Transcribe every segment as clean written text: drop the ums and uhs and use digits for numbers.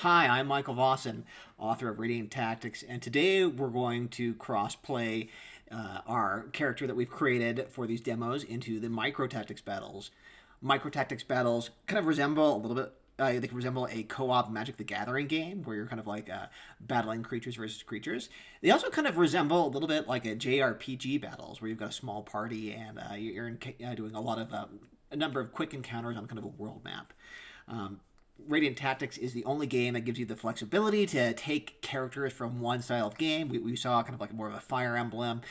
Hi, I'm Michael Vossen, author of Radiant Tactics, and today we're going to cross-play our character that we've created for these demos into the micro-tactics battles. Micro-tactics battles kind of resemble a little bit, they can resemble a co-op Magic the Gathering game where you're kind of like battling creatures versus creatures. They also kind of resemble a little bit like a JRPG battles where you've got a small party and doing a number of quick encounters on kind of a world map. Radiant Tactics is the only game that gives you the flexibility to take characters from one style of game. We saw kind of like more of a Fire Emblem,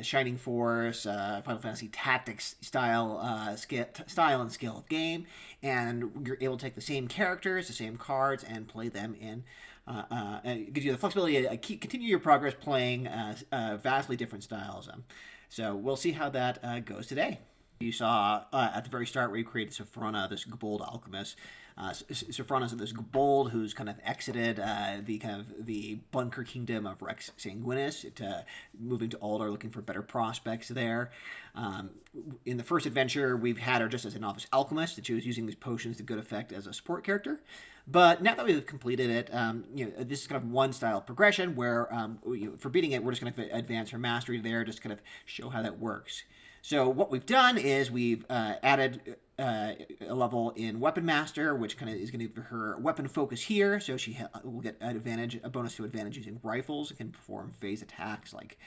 Shining Force, Final Fantasy Tactics style and skill of game, and you're able to take the same characters, the same cards, and play them in. It gives you the flexibility to continue your progress playing vastly different styles. So we'll see how that goes today. You saw at the very start where you created Sophrona, this bold alchemist. Sophrona's this bold who's kind of exited the bunker kingdom of Rex Sanguinis, moving to Aldar, looking for better prospects there. In the first adventure, we've had her just as a novice alchemist, that she was using these potions to good effect as a support character. But now that we've completed it, this is kind of one style progression where, for beating it, we're just going to advance her mastery there, just kind of show how that works. So what we've done is we've added a level in Weapon Master, which kind of is going to give her weapon focus here. So she will get a bonus to advantage using rifles. It can perform phase attacks like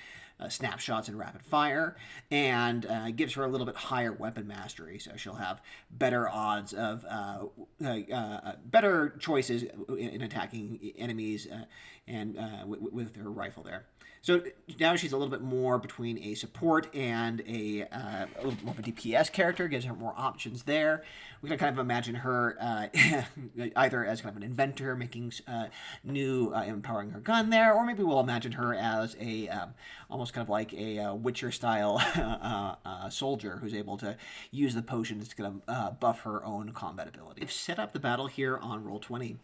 snapshots and rapid fire, and gives her a little bit higher weapon mastery. So she'll have better odds of better choices in attacking enemies with her rifle there. So now she's a little bit more between a support and a little bit more of a DPS character, gives her more options there. We can kind of imagine her either as kind of an inventor, making empowering her gun there, or maybe we'll imagine her as almost kind of like a Witcher-style soldier who's able to use the potions to kind of buff her own combat ability. I've set up the battle here on Roll20.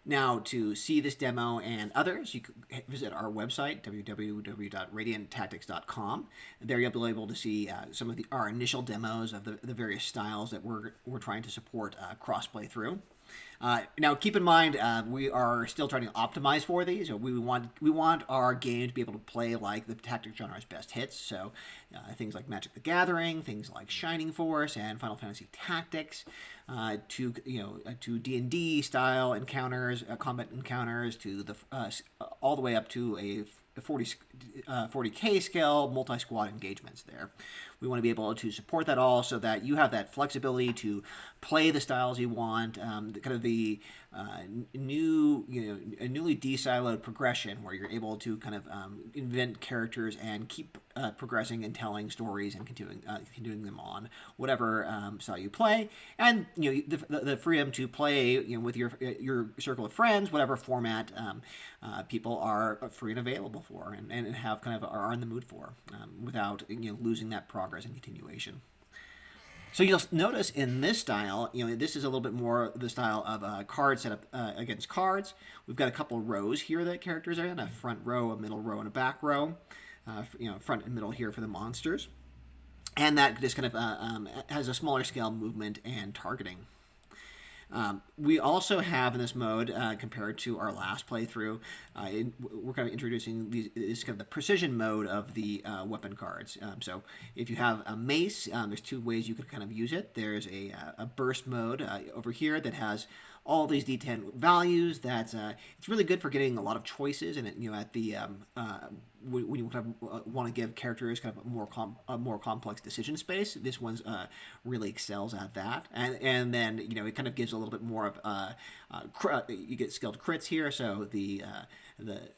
Now, to see this demo and others, you can visit our website, www.radianttactics.com. There you'll be able to see some of our initial demos of the various styles that we're trying to support crossplay through. Now, keep in mind, we are still trying to optimize for these. We want our game to be able to play like the tactics genre's best hits. So things like Magic the Gathering, things like Shining Force, and Final Fantasy Tactics, to D&D style encounters, combat encounters, to all the way up to a 40K scale multi-squad engagements there. We want to be able to support that all so that you have that flexibility to play the styles you want, newly de-siloed progression where you're able to kind of invent characters and keep progressing and telling stories and continuing them on whatever style you play, and the freedom to play with your circle of friends, whatever format people are free and available for, and have kind of are in the mood for, without losing that progress and continuation. So you'll notice in this style, this is a little bit more the style of cards set up against cards. We've got a couple rows here that characters are in, a front row, a middle row, and a back row. Front and middle here for the monsters. And that just kind of has a smaller scale movement and targeting. We also have in this mode, compared to our last playthrough, we're kind of introducing this kind of the precision mode of the weapon cards. So if you have a mace, there's two ways you could kind of use it. There's a burst mode over here that has all these D10 values. It's really good for getting a lot of choices, and at the when you want to give characters kind of a more complex decision space, this one's really excels at that. And then it kind of gives a little bit more of you get skilled crits here, so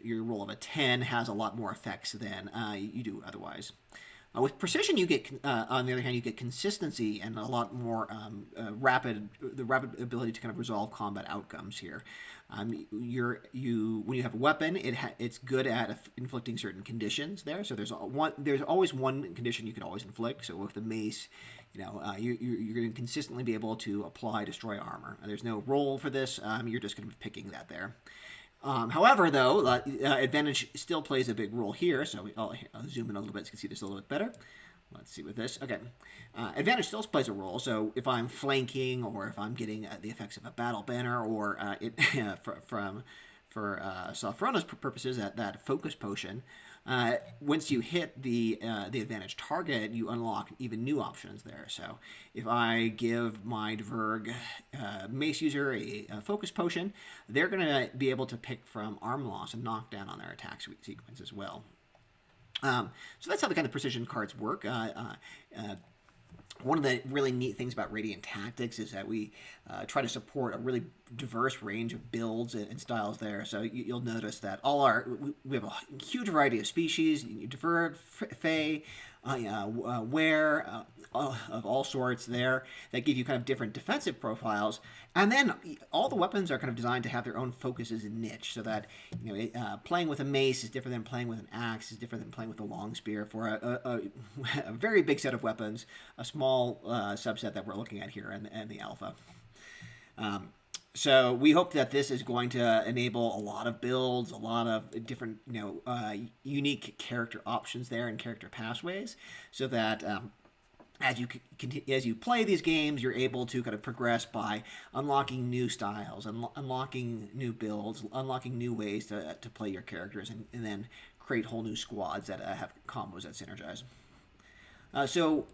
your roll of a 10 has a lot more effects than you do otherwise. With precision, you get, on the other hand, you get consistency and a lot more rapid ability to kind of resolve combat outcomes here. When you have a weapon, it's good at inflicting certain conditions there. So there's always one condition you can always inflict. So with the mace, you're going to consistently be able to apply destroy armor. There's no roll for this. You're just going to be picking that there. However, though, advantage still plays a big role here, so I'll zoom in a little bit so you can see this a little bit better. let's see with this. Okay, advantage still plays a role. So if I'm flanking, or if I'm getting the effects of a battle banner, or for Sophronia's purposes, that focus potion. Once you hit the advantage target, you unlock even new options there. So if I give my Dverg mace user a focus potion, they're going to be able to pick from arm loss and knockdown on their attack sequence as well. So that's how the kind of precision cards work. One of the really neat things about Radiant Tactics is that we try to support a really diverse range of builds and styles there. So you'll notice that we have a huge variety of species, Dverg, Fey, Were, of all sorts there, that give you kind of different defensive profiles. And then all the weapons are kind of designed to have their own focuses and niche, so that playing with a mace is different than playing with an axe, is different than playing with a long spear. For a very big set of weapons, a small subset that we're looking at here in the alpha. So we hope that this is going to enable a lot of builds, a lot of different unique character options there and character pathways, so that as you play these games, you're able to kind of progress by unlocking new styles, unlocking new builds, unlocking new ways to play your characters, and then create whole new squads that have combos that synergize. So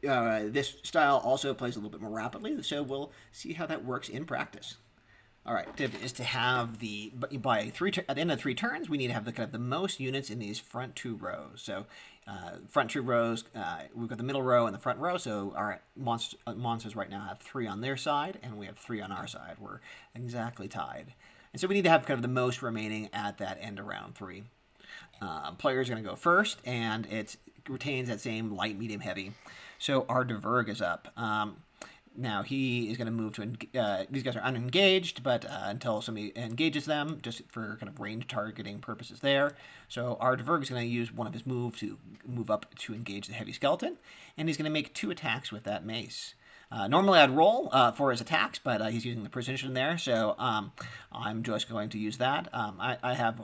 this style also plays a little bit more rapidly, so we'll see how that works in practice. All right, tip is to have at the end of 3 turns, we need to have the most units in these front 2 rows. So front 2 rows, we've got the middle row and the front row. So our monsters right now have 3 on their side, and we have 3 on our side. We're exactly tied, and so we need to have kind of the most remaining at that end of round 3. Player's going to go first, and it retains that same light, medium, heavy. So our Dverg is up. Now he is going to move to, these guys are unengaged, but until somebody engages them, just for kind of range targeting purposes there. So our Dverg is going to use one of his moves to move up to engage the heavy skeleton, and he's going to make 2 attacks with that mace. Normally I'd roll for his attacks, but he's using the precision there, so I'm just going to use that. I have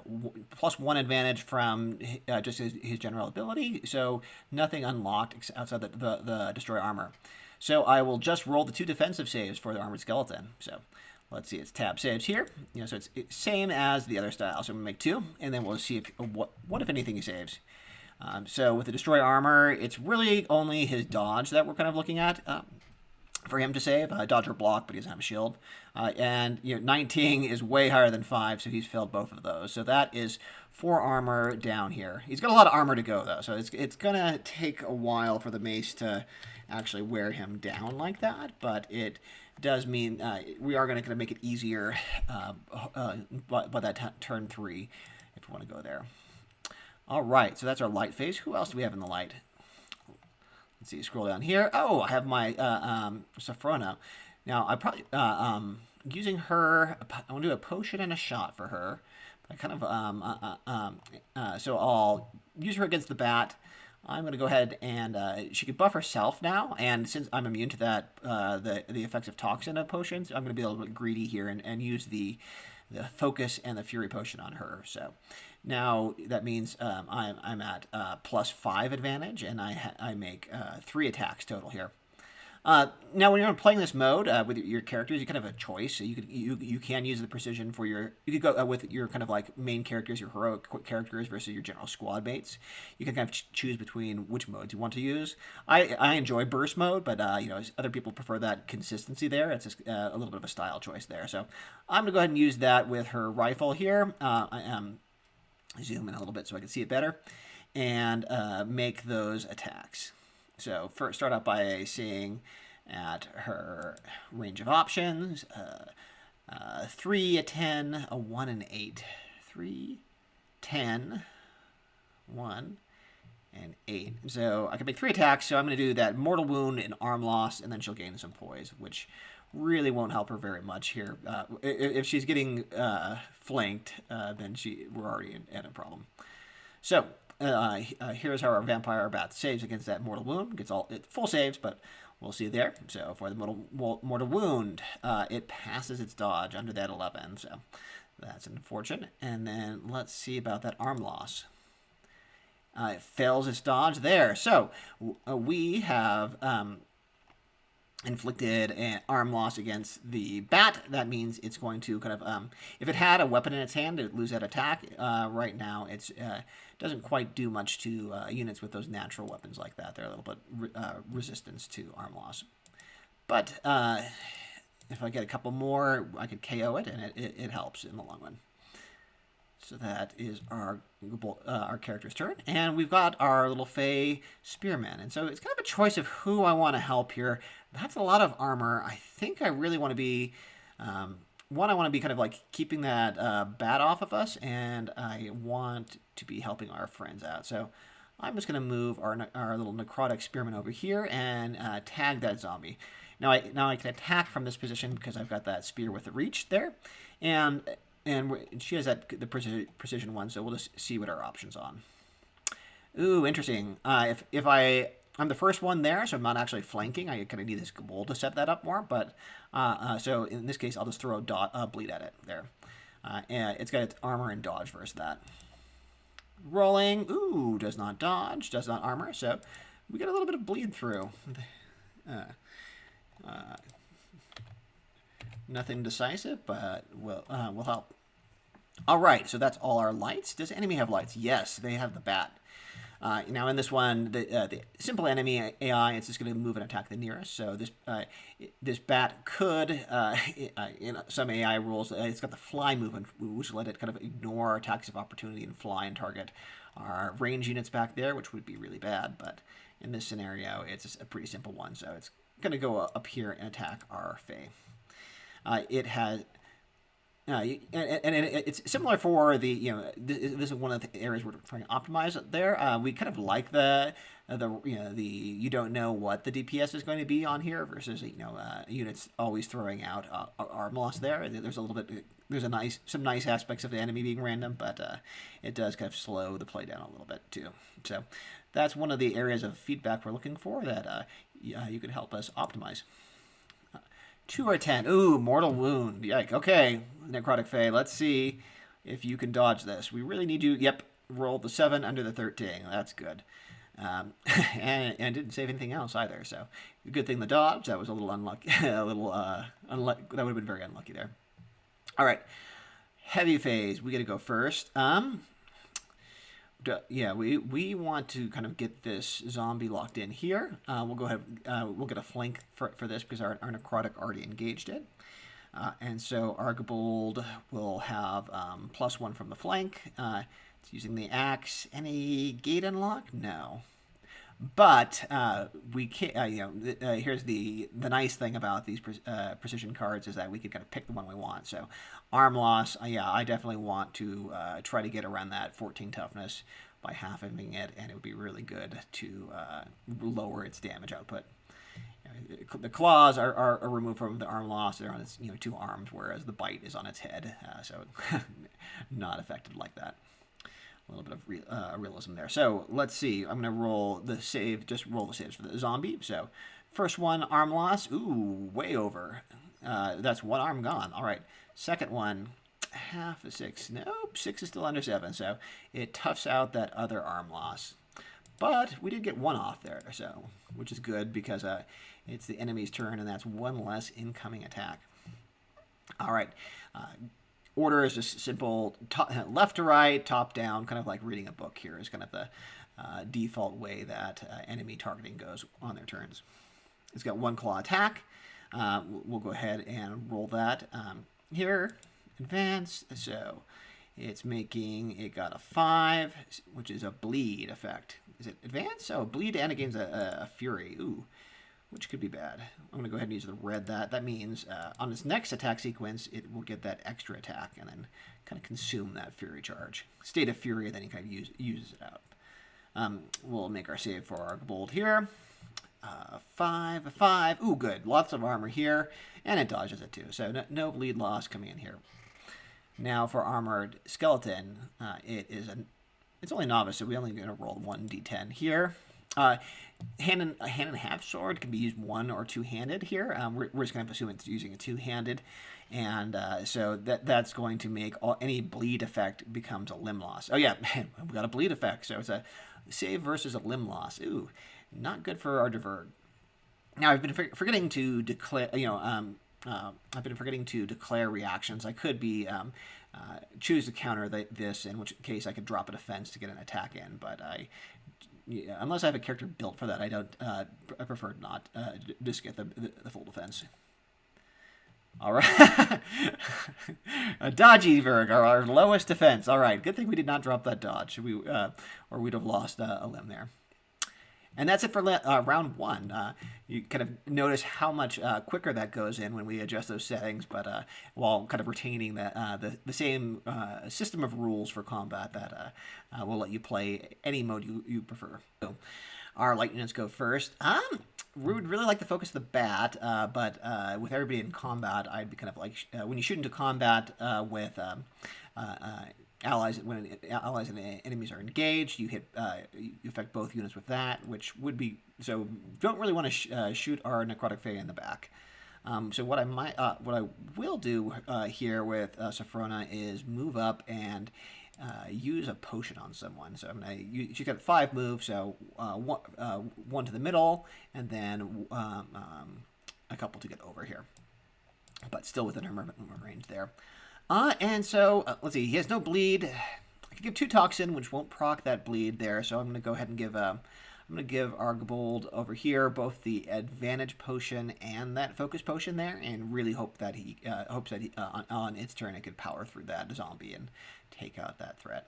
+1 advantage from just his general ability, so nothing unlocked outside the destroy armor. So I will just roll the 2 defensive saves for the armored skeleton. So let's see, it's tab saves here. So it's same as the other style. So I'm gonna make 2, and then we'll see what if anything he saves. So with the destroy armor, it's really only his dodge that we're kind of looking at for him to save. Dodge or block, but he doesn't have a shield. And 19 is way higher than 5, so he's failed both of those. So that is 4 armor down here. He's got a lot of armor to go, though, so it's gonna take a while for the mace to actually wear him down like that, but it does mean we are going to make it easier by that turn 3 if we want to go there. All right, so that's our light phase. Who else do we have in the light? Let's see, scroll down here. Oh, I have my Sophronia. Now, I probably using her. I want to do a potion and a shot for her. I kind of so I'll use her against the bat. I'm going to go ahead and she can buff herself now, and since I'm immune to that the effects of toxin of potions, I'm going to be a little bit greedy here and use the focus and the fury potion on her. So now that means I'm at +5 advantage, and I make 3 attacks total here. Now, when you're playing this mode with your characters, you kind of have a choice. So you can use the precision for you could go with your kind of like main characters, your heroic characters versus your general squad mates. You can kind of choose between which modes you want to use. I enjoy burst mode, but other people prefer that consistency there. It's just a little bit of a style choice there. So I'm gonna go ahead and use that with her rifle here. I am zoom in a little bit so I can see it better, and make those attacks. So first, start out by seeing at her range of options, 3, a 10, a 1, and 8. 3, 10, 1, and 8. So I can make 3 attacks, so I'm going to do that mortal wound and arm loss, and then she'll gain some poise, which really won't help her very much here. If she's getting flanked, then we're already in a problem. So here's how our vampire bat saves against that mortal wound. Gets full saves, but we'll see there. So for the mortal wound, it passes its dodge under that 11. So that's unfortunate. And then let's see about that arm loss. It fails its dodge there. So we have inflicted an arm loss against the bat. That means it's going to kind of, if it had a weapon in its hand, it would lose that attack. Right now, it's doesn't quite do much to units with those natural weapons like that. They're a little bit resistance to arm loss. But if I get a couple more, I could KO it, and it helps in the long run. So that is our character's turn. And we've got our little Fey Spearman. And so it's kind of a choice of who I want to help here. That's a lot of armor. I think I really want to be... one, I want to be kind of like keeping that bat off of us. And I want to be helping our friends out. So I'm just going to move our little necrotic Spearman over here and tag that zombie. Now I can attack from this position because I've got that spear with the reach there. And she has the precision one, so we'll just see what our options on. Ooh, interesting. If I'm the first one there, so I'm not actually flanking. I kind of need this gold to set that up more. But so in this case, I'll just throw a bleed at it there. And it's got its armor and dodge versus that. Rolling. Ooh, does not dodge, does not armor. So we get a little bit of bleed through. Nothing decisive, but will help. All right, so that's all our lights. Does the enemy have lights? Yes, they have the bat. Now in this one, the simple enemy AI, it's just going to move and attack the nearest. So this bat could, in some AI rules, it's got the fly movement, which let it kind of ignore attacks of opportunity and fly and target our range units back there, which would be really bad. But in this scenario, it's a pretty simple one. So it's going to go up here and attack our Fey. It has... and it's similar for the, this is one of the areas we're trying to optimize there. We kind of like the you don't know what the DPS is going to be on here versus, units always throwing out arm loss there. There's some nice aspects of the enemy being random, but it does kind of slow the play down a little bit too. So that's one of the areas of feedback we're looking for that you could help us optimize. 2 or 10. Ooh, mortal wound. Yike. Okay, Necrotic Fey, let's see if you can dodge this. We really need you. Yep, rolled the 7 under the 13. That's good. And didn't save anything else either. So good thing the dodge. That was a little unlucky. Unlucky. That would have been very unlucky there. All right, heavy phase. We got to go first. Yeah, we want to kind of get this zombie locked in here. We'll go ahead. We'll get a flank for this because our necrotic already engaged it. And so Archibald will have +1 from the flank. It's using the axe. Any gate unlock? No. But we can't. Here's the nice thing about these precision cards is that we can kind of pick the one we want. So arm loss. I definitely want to try to get around that 14 toughness by halving it, and it would be really good to lower its damage output. The claws are removed from the arm loss. They're on its 2 arms, whereas the bite is on its head. So not affected like that. A little bit of realism there. So let's see. I'm going to roll the save. Just roll the saves for the zombie. So first one, arm loss. Ooh, way over. That's 1 arm gone. All right. Second one, half a 6. Nope, 6 is still under 7. So it toughs out that other arm loss. But we did get 1 off there, so which is good because it's the enemy's turn, and that's 1 less incoming attack. All right. Order is just simple, left to right, top down, kind of like reading a book here is kind of the default way that enemy targeting goes on their turns. It's got 1 claw attack. We'll go ahead and roll that here. Advance. So it got a 5, which is a bleed effect. Is it advance? Oh, bleed and it gains a fury. Ooh. Which could be bad. I'm going to go ahead and use the red that. That means on its next attack sequence, it will get that extra attack and then kind of consume that fury charge. State of fury, then he kind of uses it out. We'll make our save for our bold here. 5. Ooh, good. Lots of armor here, and it dodges it too. So no bleed loss coming in here. Now for armored skeleton, it's only novice, so we're only going to roll 1d10 here. Hand and half sword can be used 1 or 2-handed here. We're just going to assume it's using a 2-handed, and so that's going to make any bleed effect becomes a limb loss. Oh yeah, we got a bleed effect, so it's a Save versus a limb loss. Ooh, not good for our divert. Now I've been forgetting to declare. I've been forgetting to declare reactions. I could be choose to counter this, in which case I could drop a defense to get an attack in. But unless I have a character built for that, I don't. I prefer not just get the full defense. All right, a dodgy Verg, our lowest defense. All right, good thing we did not drop that dodge. Or we'd have lost a limb there. And that's it for round one. You kind of notice how much quicker that goes in when we adjust those settings, but while kind of retaining the same system of rules for combat that will let you play any mode you prefer. So our light units go first. We would really like to focus the bat, but with everybody in combat, I'd be kind of like when you shoot into combat with allies, when allies and enemies are engaged, you affect both units with that, which would be so. Don't really want to shoot our necrotic fae in the back. So what I will do here with Sophrona is move up and use a potion on someone. So I'm gonna she's got 5 moves, so one to the middle, and then a couple to get over here, but still within her movement range there. And so, let's see, he has no bleed. I can give 2 toxin, which won't proc that bleed there, so I'm going to go ahead and give, Argbold over here both the advantage potion and that focus potion there, and really hope that he, on its turn it could power through that zombie and take out that threat.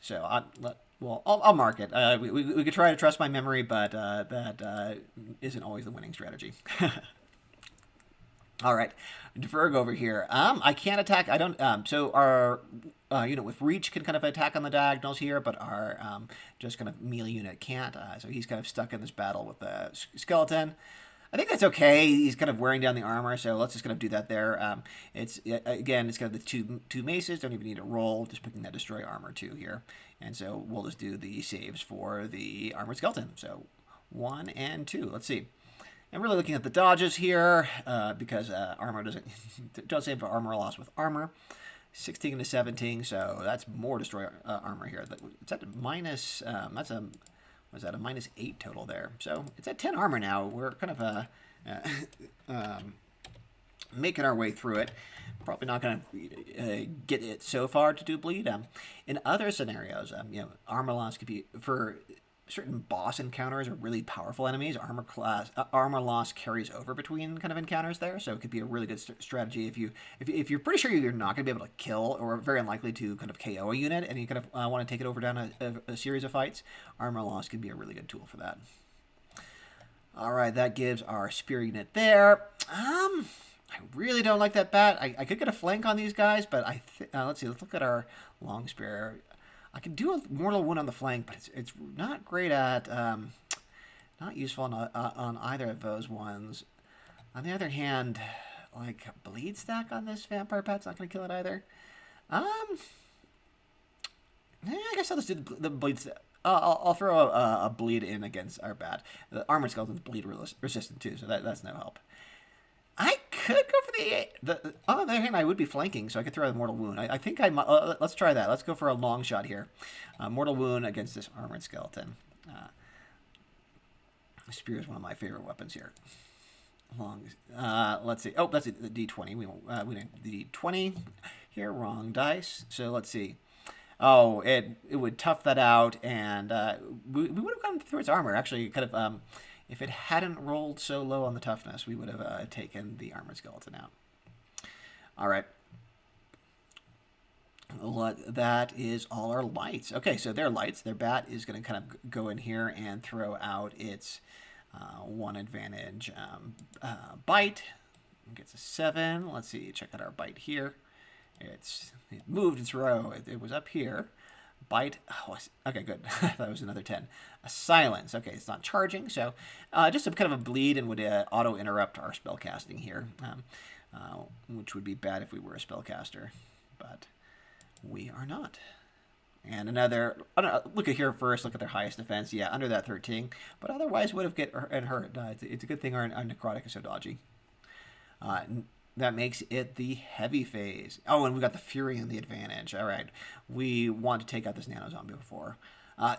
So, I'll mark it. We could try to trust my memory, but that isn't always the winning strategy. All right, Deferg over here. I can't attack. I don't. So our unit with reach can kind of attack on the diagonals here, but our just kind of melee unit can't. So he's kind of stuck in this battle with the skeleton. I think that's okay. He's kind of wearing down the armor, so let's just kind of do that there. It's kind of the two maces. Don't even need to roll. Just picking that destroy armor 2 here, and so we'll just do the saves for the armored skeleton. So 1 and 2. Let's see. I'm really looking at the dodges here because armor don't save for armor loss with armor. 16 to 17, so that's more destroy armor here. It's at minus. Was that a minus 8 total there? So it's at 10 armor now. We're kind of making our way through it. Probably not going to get it so far to do bleed. In other scenarios, armor loss could be for certain boss encounters or really powerful enemies. Armor loss carries over between kind of encounters there, so it could be a really good strategy if you're pretty sure you're not going to be able to kill or very unlikely to kind of KO a unit, and you kind of want to take it over down a series of fights. Armor loss can be a really good tool for that. All right, that gives our spear unit there. I really don't like that bat. I could get a flank on these guys, but let's see. Let's look at our long spear. I can do a mortal wound on the flank, but it's not great at, not useful on either of those ones. On the other hand, like a bleed stack on this vampire pet's not going to kill it either. I guess I'll just do the bleed stack. I'll throw a bleed in against our bat. The armored skeleton's bleed resistant too, so that's no help. I could go for the on the other hand, I would be flanking, so I could throw a mortal wound. I think I might. Let's try that. Let's go for a long shot here. Mortal wound against this armored skeleton. Spear is one of my favorite weapons here. Long. Let's see. Oh, that's the D20. We didn't the D20 here. Wrong dice. So let's see. Oh, it would tough that out, and we would have gone through its armor. Actually, kind of. If it hadn't rolled so low on the toughness, we would have taken the armored skeleton out. All right. That is all our lights. Okay, so their lights. Their bat is going to kind of go in here and throw out its 1 advantage bite. It gets a 7. Let's see. Check out our bite here. It moved its row. It was up here. Bite. Oh, okay, good. That was another 10. A silence. Okay, it's not charging, so just a kind of a bleed and would auto interrupt our spell casting here, which would be bad if we were a spellcaster, but we are not. And another. Look at here first. Look at their highest defense. Yeah, under that 13, but otherwise would have get and hurt. It's a good thing our necrotic is so dodgy. that makes it the heavy phase. Oh, and we got the Fury and the advantage. All right. We want to take out this nano zombie before.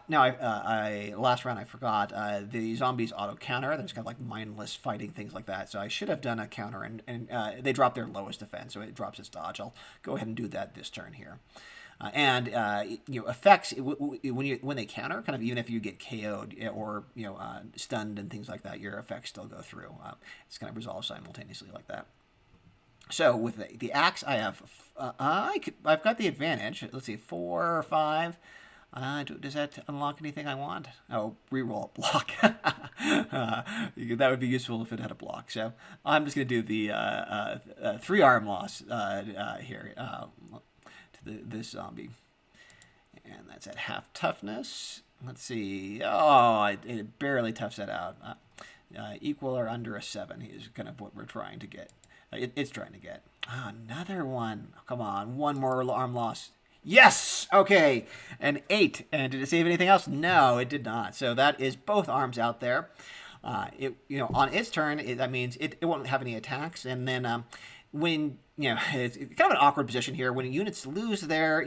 Now, last round I forgot. The zombies auto counter. There's kind of like mindless fighting, things like that. So I should have done a counter, and they drop their lowest defense, so it drops its dodge. I'll go ahead and do that this turn here. Effects when they counter, kind of even if you get KO'd or stunned and things like that, your effects still go through. It's kind of resolved simultaneously like that. So with the axe, I have I've got the advantage. Let's see, 4 or 5. Does that unlock anything I want? Oh, reroll a block. That would be useful if it had a block. So I'm just going to do the 3 arm loss here to this zombie. And that's at half toughness. Let's see. Oh, it barely toughs that out. Equal or under a 7 is kind of what we're trying to get. It's trying to get. Another one. Come on. One more arm loss. Yes! Okay. An 8. And did it save anything else? No, it did not. So that is both arms out there. On its turn, that means it won't have any attacks. And then when, it's kind of an awkward position here. When units lose their,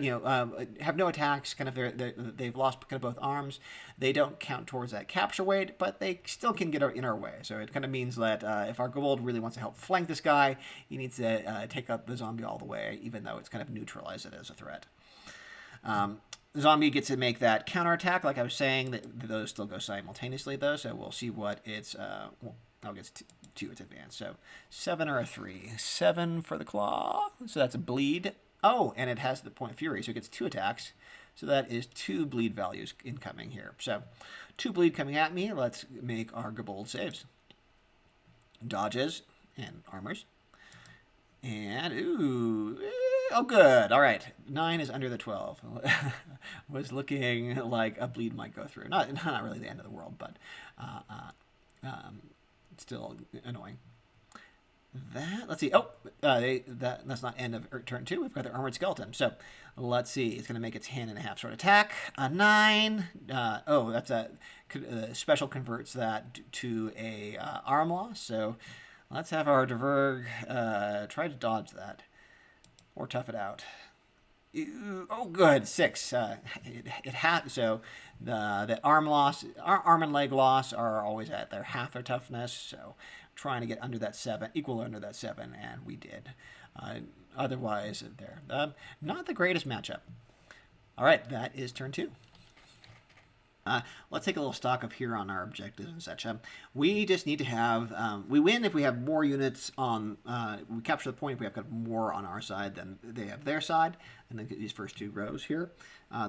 have no attacks, kind of they've lost kind of both arms, they don't count towards that capture weight, but they still can get in our way. So it kind of means that if our gold really wants to help flank this guy, he needs to take out the zombie all the way, even though it's kind of neutralized it as a threat. The zombie gets to make that counterattack, like I was saying. Those still go simultaneously, though, so we'll see what it's... I'll get to its advance. So 7 or a 3. 7 for the claw. So that's a bleed. Oh, and it has the point of fury, so it gets 2 attacks. So that is 2 bleed values incoming here. So 2 bleed coming at me. Let's make our Gabold saves. Dodges and armors. And, oh, good. All right. 9 is under the 12. Was looking like a bleed might go through. Not really the end of the world, but still annoying. Let's see. Oh, that's not end of turn 2. We've got the armored skeleton. So let's see. It's going to make its hand and a half sword attack. A 9. That's a special converts that to a arm loss. So let's have our Diverg try to dodge that or tough it out. Oh, good. 6. So the arm and leg loss are always at their half their toughness. So trying to get under that 7, equal under that 7, and we did. Otherwise, they're not the greatest matchup. All right, that is turn 2. Let's take a little stock of here on our objectives and such. We just need to have, we win if we have more units on, we capture the point if we have more on our side than they have their side, and then these first 2 rows here.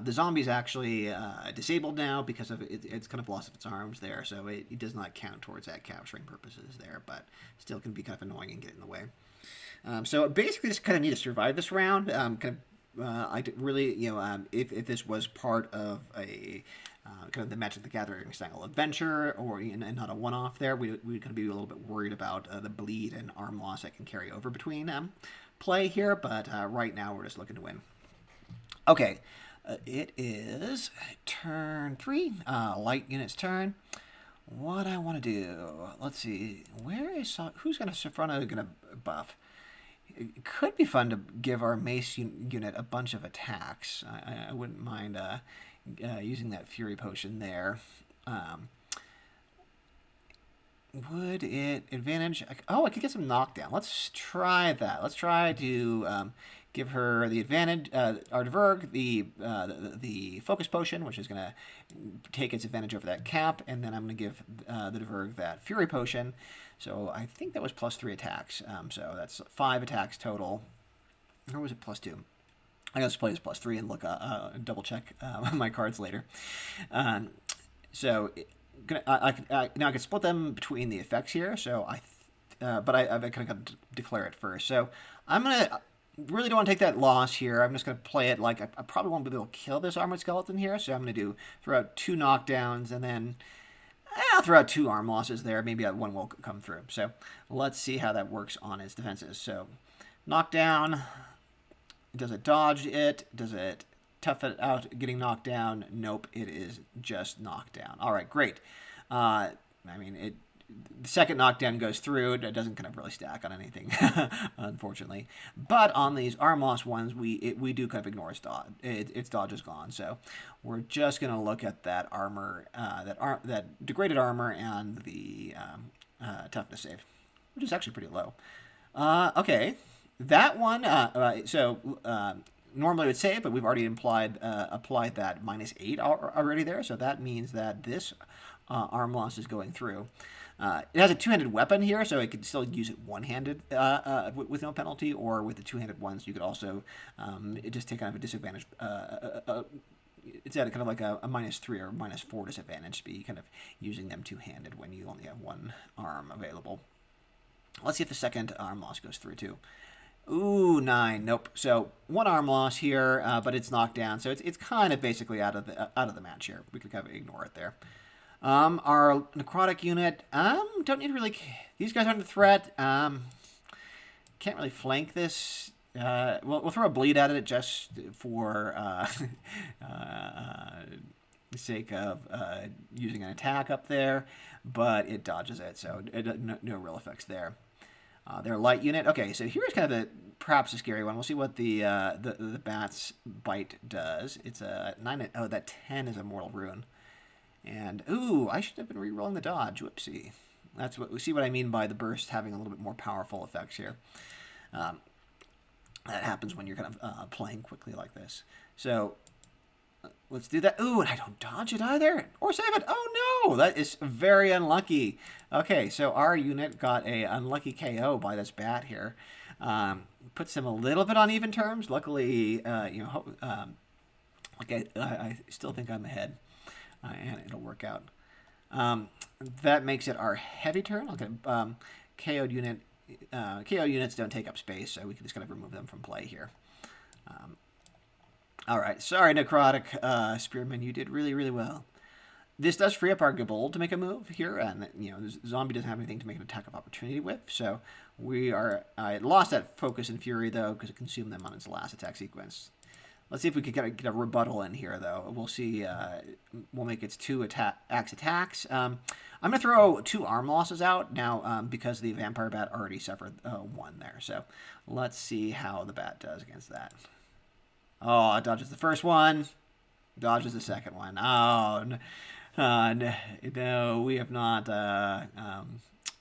The zombie's actually disabled now because of it's kind of lost its arms there, so it does not count towards that capturing purposes there, but still can be kind of annoying and get in the way. So basically just kind of need to survive this round. I really, if this was part of a kind of the Magic the Gathering style adventure, or and not a one-off there, we'd kind of be a little bit worried about the bleed and arm loss that can carry over between play here, but right now we're just looking to win. Okay, it is turn 3, light unit's turn. What I want to do, let's see, who's going to buff? It could be fun to give our mace unit a bunch of attacks. I wouldn't mind using that Fury Potion there. Would it advantage? Oh, I could get some knockdown. Let's try that. Let's try to give her the advantage. Our Diverg, the Focus Potion, which is going to take its advantage over that cap, and then I'm going to give the Diverg that Fury Potion. So I think that was +3 attacks. So that's 5 attacks total. Or was it +2? I guess play as +3 and look double check my cards later. So now I can split them between the effects here. So but I've kind of got to declare it first. So I'm gonna really don't want to take that loss here. I'm just gonna play it like I probably won't be able to kill this armored skeleton here. So I'm gonna throw out 2 knockdowns and then I'll throw out 2 arm losses there. Maybe one will come through. So let's see how that works on its defenses. So knockdown. Does it dodge it? Does it tough it out getting knocked down? Nope, it is just knocked down. All right, great. I mean, the second knockdown goes through. It doesn't kind of really stack on anything, unfortunately. But on these arm loss ones, we do kind of ignore its dodge. Its dodge is gone. So we're just going to look at that armor, that degraded armor, and the toughness save, which is actually pretty low. Okay, that one. Normally it would save, but we've already applied that -8 already there. So that means that this arm loss is going through. It has a two-handed weapon here, so it could still use it one-handed with no penalty, or with the two-handed ones, you could also just take kind of a disadvantage. It's at kind of like a -3 or -4 disadvantage to be kind of using them two-handed when you only have one arm available. Let's see if the second arm loss goes through too. Ooh, 9. Nope. So one arm loss here, but it's knocked down, so it's kind of basically out of the match here. We could kind of ignore it there. Our necrotic unit, don't need to really. These guys aren't a threat. Can't really flank this. We'll throw a bleed at it just for the sake of using an attack up there, but it dodges it, so no real effects there. Their light unit. Okay, so here's kind of perhaps a scary one. We'll see what the bat's bite does. It's a 9. Oh, that 10 is a mortal ruin. And, ooh, I should have been re-rolling the dodge. Whoopsie. That's what we see what I mean by the burst having a little bit more powerful effects here. That happens when you're kind of playing quickly like this. So let's do that. Ooh, and I don't dodge it either. Or save it. Oh, no. That is very unlucky. Okay, so our unit got a unlucky KO by this bat here. Puts him a little bit on even terms. Luckily, I still think I'm ahead. And it'll work out. That makes it our heavy turn. I'll get KO'd unit. KO units don't take up space, so we can just kind of remove them from play here. All right. Sorry, Necrotic Spearman. You did really, really well. This does free up our Gabold to make a move here, and the zombie doesn't have anything to make an attack of opportunity with. So I lost that focus and fury though because it consumed them on its last attack sequence. Let's see if we can get a rebuttal in here, though. We'll see. We'll make its 2 axe attacks. I'm going to throw 2 arm losses out now because the vampire bat already suffered 1 there. So let's see how the bat does against that. Oh, it dodges the first one. Dodges the second one. Oh, no, we have not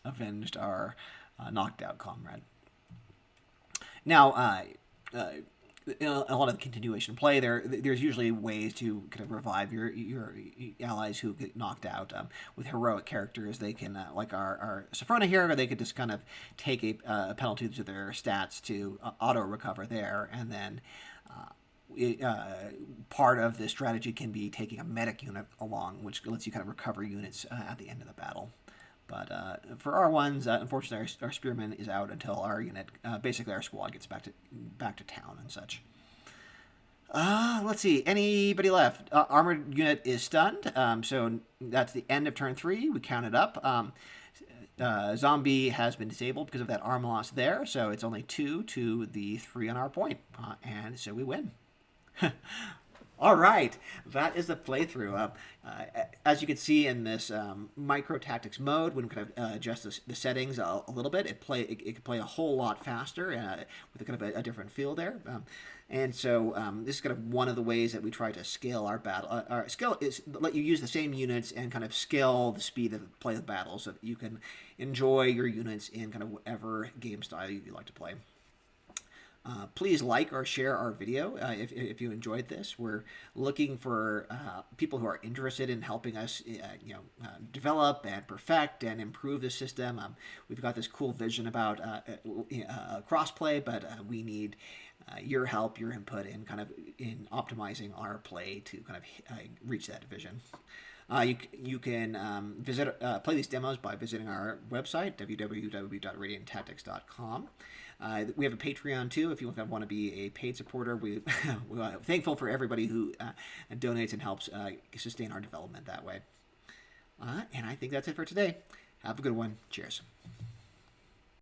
avenged our knocked out comrade. Now, in a lot of the continuation play, there's usually ways to kind of revive your allies who get knocked out with heroic characters. They can, like our Sophrona here, they could just kind of take a penalty to their stats to auto recover there, and then part of the strategy can be taking a medic unit along, which lets you kind of recover units at the end of the battle. But for our ones, unfortunately, our spearman is out until our unit, basically our squad, gets back to town and such. Let's see. Anybody left? Armored unit is stunned. So that's the end of turn 3. We counted up. Zombie has been disabled because of that arm loss there. So it's only 2 to the 3 on our point. And so we win. All right, that is the playthrough. As you can see in this micro tactics mode, when we kind of adjust the settings a little bit, it can play a whole lot faster with a kind of a different feel there. And so this is kind of one of the ways that we try to scale our battle. Our scale is let you use the same units and kind of scale the speed of play the battle so that you can enjoy your units in kind of whatever game style you like to play. Please like or share our video if you enjoyed this. We're looking for people who are interested in helping us develop and perfect and improve the system. We've got this cool vision about crossplay, but we need your help, your input in optimizing our play to kind of reach that vision. You can play these demos by visiting our website, www.radianttactics.com. We have a Patreon too. If you want to be a paid supporter, we're thankful for everybody who donates and helps sustain our development that way. And I think that's it for today. Have a good one. Cheers.